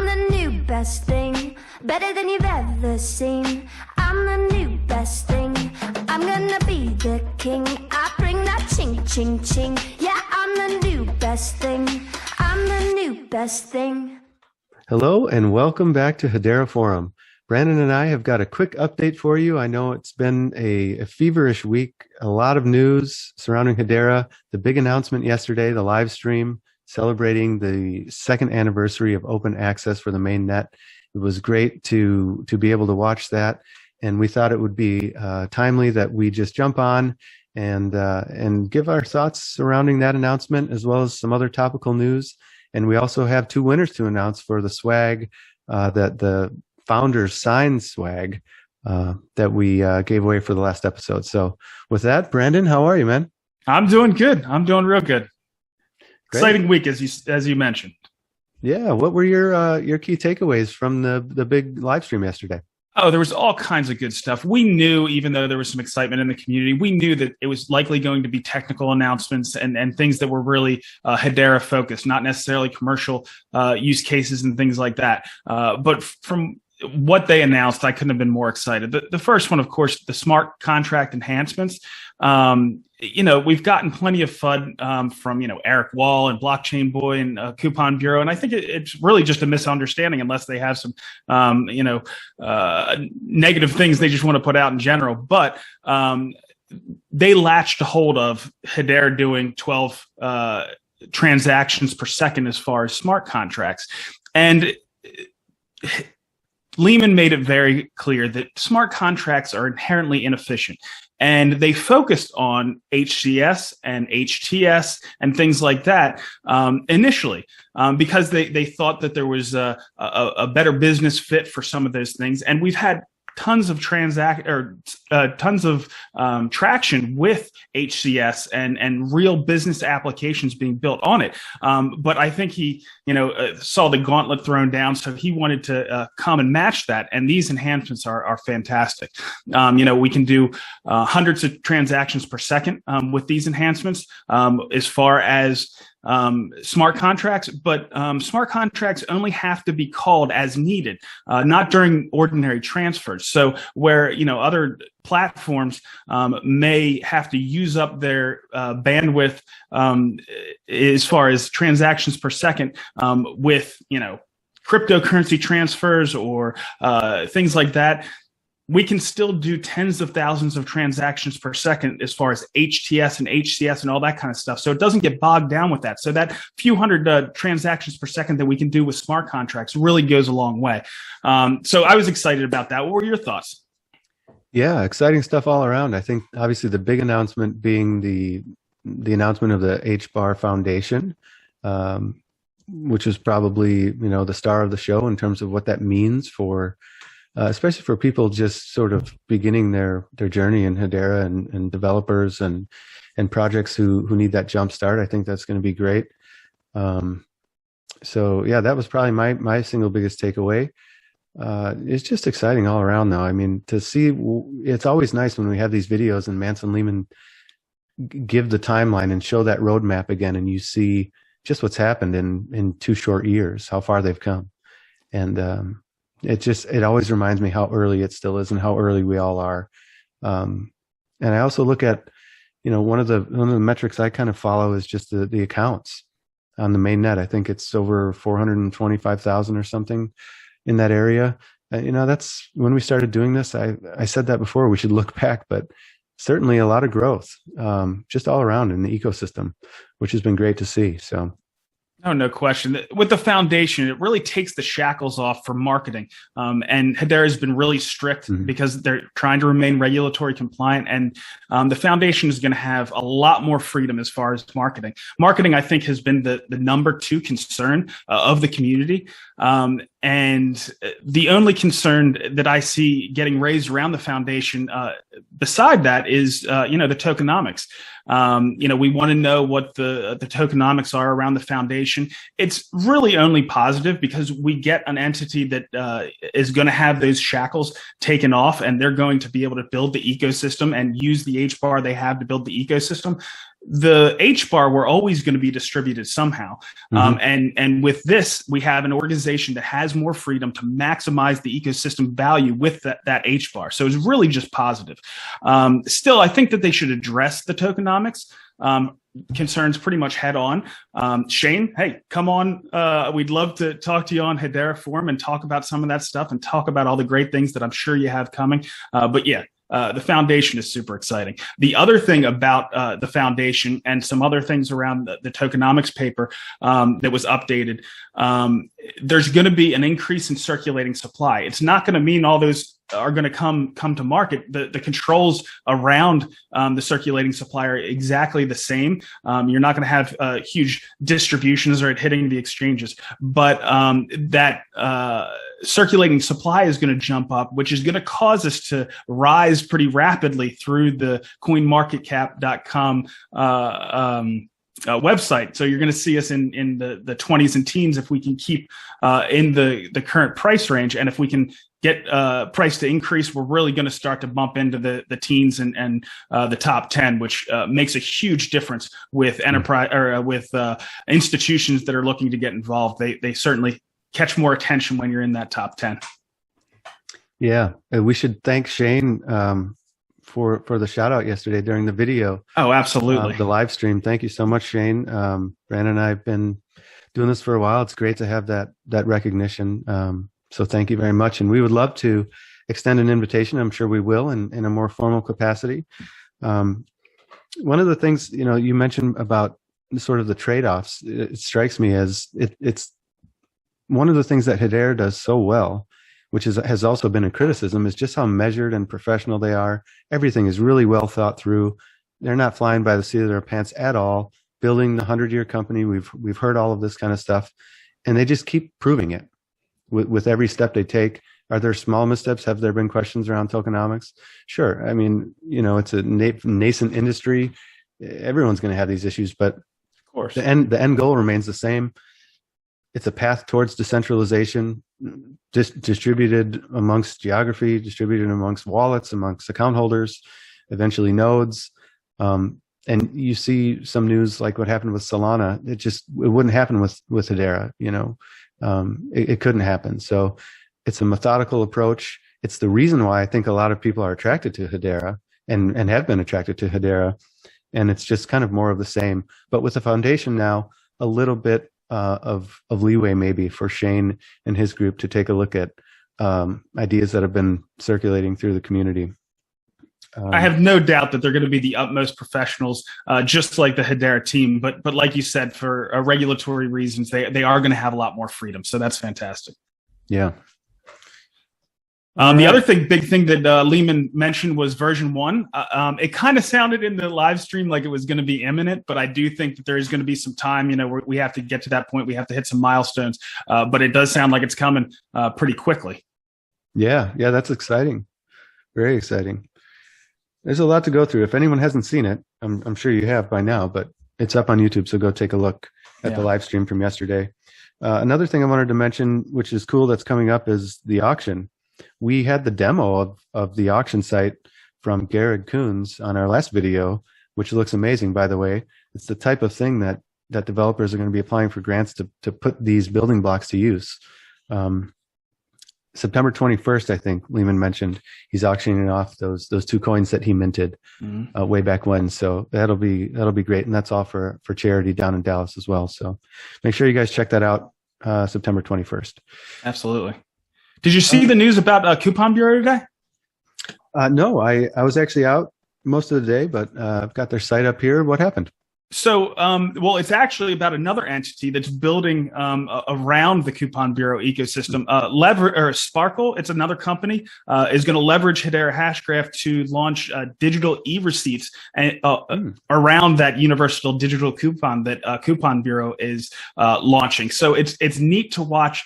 the new best thing, better than you've ever seen. I'm the new best thing, I'm gonna be the king. I bring that ching, ching, ching. Yeah, I'm the new best thing, I'm the new best thing. Hello and welcome back to Hedera Forum. Brandon and I have got a quick update for you. I know it's been a feverish week, a lot of news surrounding Hedera. The big announcement yesterday, the live stream celebrating the second anniversary of open access for the main net. It was great to be able to watch that, and we thought it would be timely that we just jump on and give our thoughts surrounding that announcement, as well as some other topical news. And we also have two winners to announce for the swag that the founders signed swag that we gave away for the last episode. So with that, Brandon, how are you, man? I'm doing good. I'm doing real good. Great. Exciting week, as you mentioned. Yeah. What were your key takeaways from the big live stream yesterday? Oh, there was all kinds of good stuff. We knew, even though there was some excitement in the community, we knew that it was likely going to be technical announcements and things that were really Hedera focused, not necessarily commercial use cases and things like that. But from what they announced, I couldn't have been more excited. The first one, of course, the smart contract enhancements. We've gotten plenty of FUD from, Eric Wall and Blockchain Boy and Coupon Bureau. And I think it's really just a misunderstanding unless they have some, negative things they just want to put out in general. But they latched a hold of Hedera doing 12 transactions per second as far as smart contracts. And Leemon made it very clear that smart contracts are inherently inefficient. And they focused on HCS and HTS and things like that initially because they thought that there was a better business fit for some of those things. And we've had tons of traction with HCS and real business applications being built on it. But I think he, saw the gauntlet thrown down, so he wanted to come and match that. And these enhancements are fantastic. We can do hundreds of transactions per second with these enhancements as far as smart contracts, but smart contracts only have to be called as needed, not during ordinary transfers. So where, other platforms may have to use up their bandwidth as far as transactions per second with, cryptocurrency transfers or things like that, we can still do tens of thousands of transactions per second as far as HTS and HCS and all that kind of stuff. So it doesn't get bogged down with that. So that few hundred transactions per second that we can do with smart contracts really goes a long way. So I was excited about that. What were your thoughts? Yeah, exciting stuff all around. I think obviously the big announcement being the announcement of the HBAR Foundation, which is probably, the star of the show in terms of what that means for especially for people just sort of beginning their journey in Hedera and developers and projects who need that jump start. I think that's going to be great. So yeah, that was probably my single biggest takeaway. It's just exciting all around though. I mean, to see, it's always nice when we have these videos and Mance and Leemon give the timeline and show that roadmap again, and you see just what's happened in 2 short years, how far they've come. And it always reminds me how early it still is and how early we all are. And I also look at, one of the metrics I kind of follow is just the accounts on the main net. I think it's over 425,000 or something in that area. That's when we started doing this. I said that before, we should look back, but certainly a lot of growth just all around in the ecosystem, which has been great to see. So. Oh, no question. With the foundation, it really takes the shackles off for marketing. And Hedera has been really strict because they're trying to remain regulatory compliant. And the foundation is going to have a lot more freedom as far as marketing. Marketing, I think, has been the number 2 concern of the community. And the only concern that I see getting raised around the foundation, beside that, is the tokenomics. We want to know what the tokenomics are around the foundation. It's really only positive because we get an entity that is going to have those shackles taken off, and they're going to be able to build the ecosystem and use the HBAR they have to build the ecosystem. the HBAR were always going to be distributed somehow. And with this, we have an organization that has more freedom to maximize the ecosystem value with that HBAR. So it's really just positive. Still, I think that they should address the tokenomics concerns pretty much head on. Shane, hey, come on. We'd love to talk to you on Hedera Forum and talk about some of that stuff and talk about all the great things that I'm sure you have coming. But yeah, the foundation is super exciting. The other thing about the foundation and some other things around the tokenomics paper that was updated, there's going to be an increase in circulating supply. It's not going to mean all those are going to come to market. The controls around the circulating supply are exactly the same. You're not going to have huge distributions or it hitting the exchanges, but that circulating supply is going to jump up, which is going to cause us to rise pretty rapidly through the coinmarketcap.com website. So you're going to see us in the 20s and teens if we can keep in the current price range. And if we can get price to increase, we're really going to start to bump into the teens and the top 10, which makes a huge difference with enterprise or with institutions that are looking to get involved. They certainly catch more attention when you're in that top 10. Yeah, we should thank Shane for the shout out yesterday during the video. Oh, absolutely. The live stream. Thank you so much, Shane. Brandon and I have been doing this for a while. It's great to have that recognition. So thank you very much. And we would love to extend an invitation. I'm sure we will in a more formal capacity. One of the things, you mentioned about sort of the trade-offs, it strikes me as it's one of the things that Hedera does so well, which has also been a criticism, is just how measured and professional they are. Everything is really well thought through. They're not flying by the seat of their pants at all. Building the 100-year company, we've heard all of this kind of stuff, and they just keep proving it with every step they take. Are there small missteps? Have there been questions around tokenomics? Sure. I mean, it's a nascent industry. Everyone's going to have these issues, but of course, the end goal remains the same. It's a path towards decentralization, distributed amongst geography, distributed amongst wallets, amongst account holders, eventually nodes. And you see some news like what happened with Solana. It wouldn't happen with Hedera. It couldn't happen. So it's a methodical approach. It's the reason why I think a lot of people are attracted to Hedera and have been attracted to Hedera. And it's just kind of more of the same. But with the foundation now, a little bit of leeway maybe for Shane and his group to take a look at ideas that have been circulating through the community. I have no doubt that they're going to be the utmost professionals, just like the Hedera team. But like you said, for regulatory reasons, they are going to have a lot more freedom. So that's fantastic. Yeah. The other big thing that Leemon mentioned was version 1. It kind of sounded in the live stream like it was going to be imminent, but I do think that there is going to be some time. We have to get to that point. We have to hit some milestones, but it does sound like it's coming pretty quickly. Yeah, that's exciting. Very exciting. There's a lot to go through. If anyone hasn't seen it, I'm sure you have by now, but it's up on YouTube, so go take a look at the live stream from yesterday. Another thing I wanted to mention, which is cool, that's coming up, is the auction. We had the demo of the auction site from Garrett Coons on our last video, which looks amazing, by the way. It's the type of thing that developers are going to be applying for grants to put these building blocks to use. September 21st, I think Leemon mentioned, he's auctioning off those 2 coins that he minted way back when. So that'll be great. And that's all for charity down in Dallas as well. So make sure you guys check that out, September 21st. Absolutely. Did you see the news about Coupon Bureau today? No, I was actually out most of the day, but I've got their site up here. What happened? So, well, it's actually about another entity that's building around the Coupon Bureau ecosystem. Sparkle, it's another company, is going to leverage Hedera Hashgraph to launch digital e-receipts around that universal digital coupon that Coupon Bureau is launching. So it's neat to watch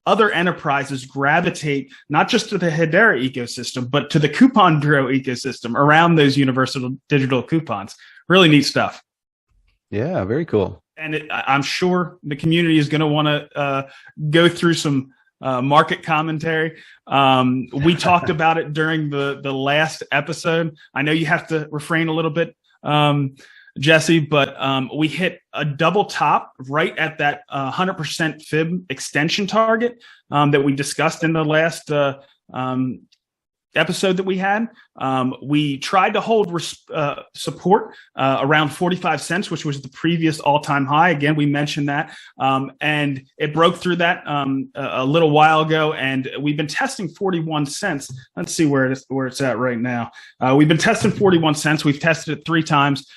other enterprises gravitate not just to the Hedera ecosystem, but to the Coupon Bureau ecosystem around those universal digital coupons. Really neat stuff. Yeah, very cool. And I'm sure the community is going to want to go through some market commentary. We talked about it during the last episode. I know you have to refrain a little bit Jesse, but we hit a double top right at that 100% fib extension target that we discussed in the last episode that we had. We tried to hold support around 45 cents, which was the previous all-time high. Again, we mentioned that, and it broke through that a little while ago, and we've been testing 41 cents. Let's see where it's at right now. We've been testing 41 cents. We've tested it 3 times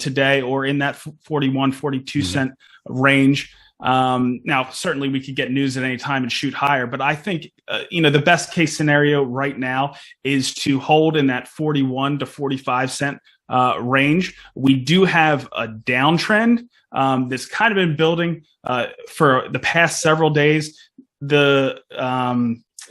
today, or in that 41, 42 cent range. Now, certainly we could get news at any time and shoot higher, but I think, the best case scenario right now is to hold in that 41 to 45 cent range. We do have a downtrend that's kind of been building for the past several days. The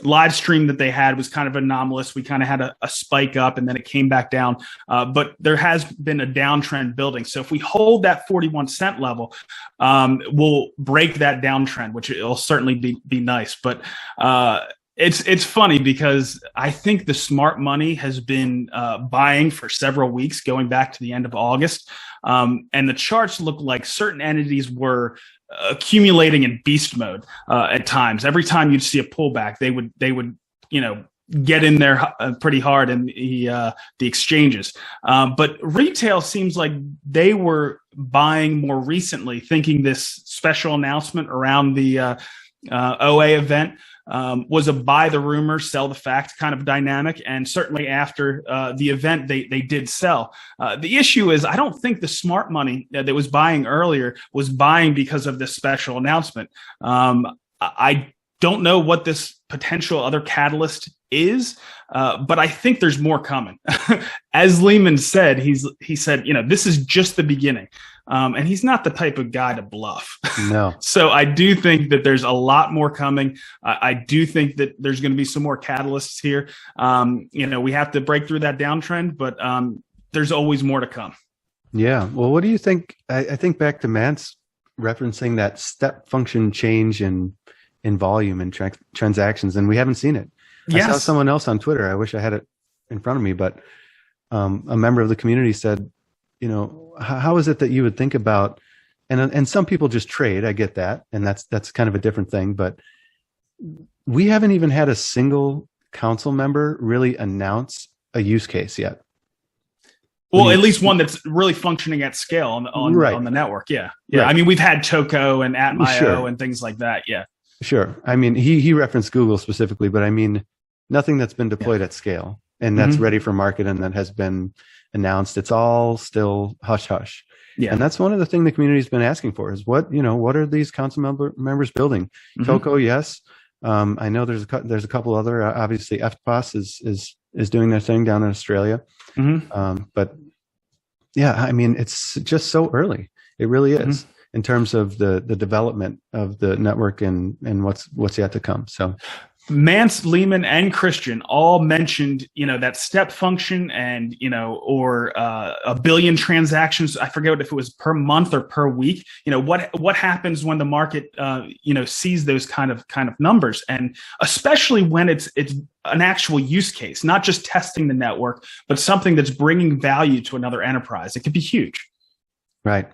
live stream that they had was kind of anomalous. We kind of had a spike up and then it came back down. But there has been a downtrend building. So if we hold that 41 cent level, we'll break that downtrend, which will certainly be nice. But it's funny because I think the smart money has been buying for several weeks, going back to the end of August. And the charts look like certain entities were accumulating in beast mode at times. Every time you'd see a pullback, they would get in there pretty hard in the exchanges. But retail seems like they were buying more recently, thinking this special announcement around the OA event was a buy the rumor, sell the fact kind of dynamic. And certainly after the event, they did sell. The issue is I don't think the smart money that was buying earlier was buying because of this special announcement. I don't know what this potential other catalyst is, but I think there's more coming. As Leemon said, he said, this is just the beginning. And he's not the type of guy to bluff. No. So I do think that there's a lot more coming. I do think that there's going to be some more catalysts here. We have to break through that downtrend, but there's always more to come. Yeah. Well, what do you think? I think back to Mance referencing that step function change in volume and transactions, and we haven't seen it. Yes. I saw someone else on Twitter. I wish I had it in front of me, but a member of the community said, how is it that you would think about, and some people just trade, I get that. And that's kind of a different thing, but we haven't even had a single council member really announce a use case yet. Well, at least one that's really functioning at scale on the network. Yeah. Yeah. Right. I mean, we've had Toco and Atm.io and things like that. Yeah. Sure. I mean, he referenced Google specifically, but I mean, nothing that's been deployed at scale and that's ready for market and that has been announced. It's all still hush hush. Yeah. And that's one of the things the community has been asking for is what are these council members building? Toco, yes. I know there's a couple other, obviously FPOS is doing their thing down in Australia. But yeah, I mean, it's just so early. It really is in terms of the development of the network and what's yet to come. So Mance, Leemon, and Christian all mentioned, that step function and, or a billion transactions. I forget if it was per month or per week. What happens when the market, sees those kind of numbers, and especially when it's an actual use case, not just testing the network, but something that's bringing value to another enterprise. It could be huge. Right.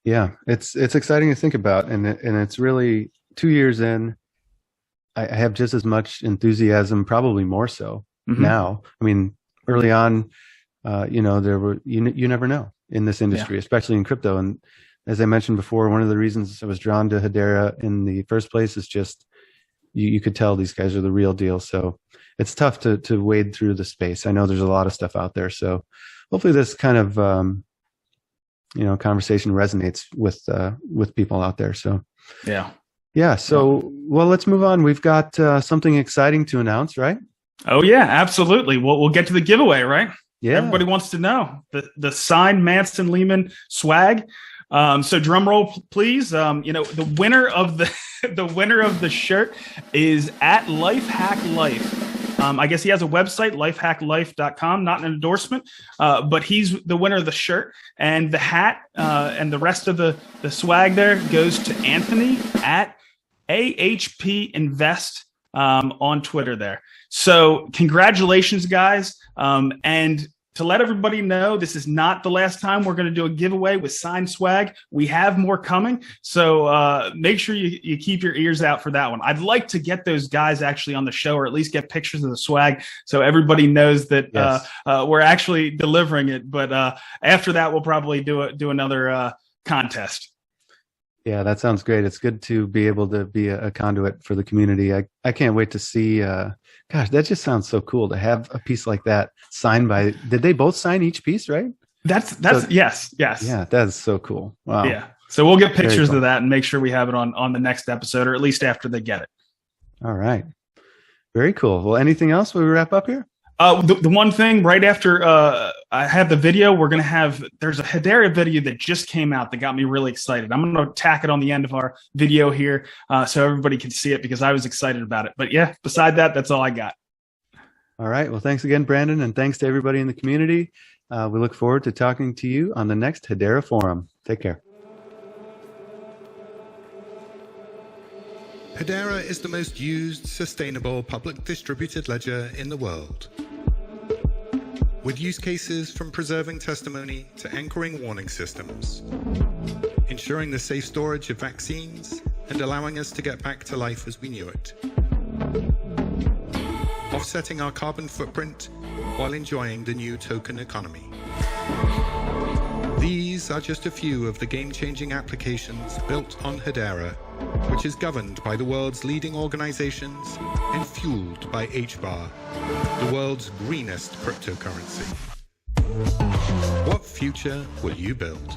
Yeah, it's exciting to think about, and it's really 2 years in. I have just as much enthusiasm, probably more so now. I mean, early on, there were you never know in this industry, especially in crypto. And as I mentioned before, one of the reasons I was drawn to Hedera in the first place is just you could tell these guys are the real deal. So it's tough to wade through the space. I know there's a lot of stuff out there. So hopefully this kind of conversation resonates with people out there. So yeah. So, well, let's move on. We've got something exciting to announce, right? Oh yeah, absolutely. We'll get to the giveaway, right? Yeah. Everybody wants to know the signed Mance and Leemon swag. So drum roll, please. The winner of the shirt is at Lifehack Life. I guess he has a website, lifehacklife.com, not an endorsement, but he's the winner of the shirt, and the hat and the rest of the swag there goes to Anthony at AHP Invest on Twitter there. So congratulations, guys. And to let everybody know, this is not the last time we're going to do a giveaway with signed swag. We have more coming. So make sure you keep your ears out for that one. I'd like to get those guys actually on the show, or at least get pictures of the swag so everybody knows that we're actually delivering it. But after that, we'll probably do another contest. Yeah, that sounds great. It's good to be able to be a conduit for the community. I can't wait to see. Gosh, that just sounds so cool to have a piece like that signed by. Did they both sign each piece, right? That's yes. Yeah, that is so cool. Wow. Yeah. So we'll get pictures of that and make sure we have it on the next episode, or at least after they get it. All right. Very cool. Well, anything else when we wrap up here? The one thing right after I have the video, there's a Hedera video that just came out that got me really excited. I'm going to tack it on the end of our video here so everybody can see it, because I was excited about it. But yeah, beside that, that's all I got. All right. Well, thanks again, Brandon. And thanks to everybody in the community. We look forward to talking to you on the next Hedera Forum. Take care. Hedera is the most used, sustainable, public distributed ledger in the world. With use cases from preserving testimony to anchoring warning systems, ensuring the safe storage of vaccines, and allowing us to get back to life as we knew it. Offsetting our carbon footprint while enjoying the new token economy. These are just a few of the game-changing applications built on Hedera, which is governed by the world's leading organizations and fueled by HBAR, the world's greenest cryptocurrency. What future will you build?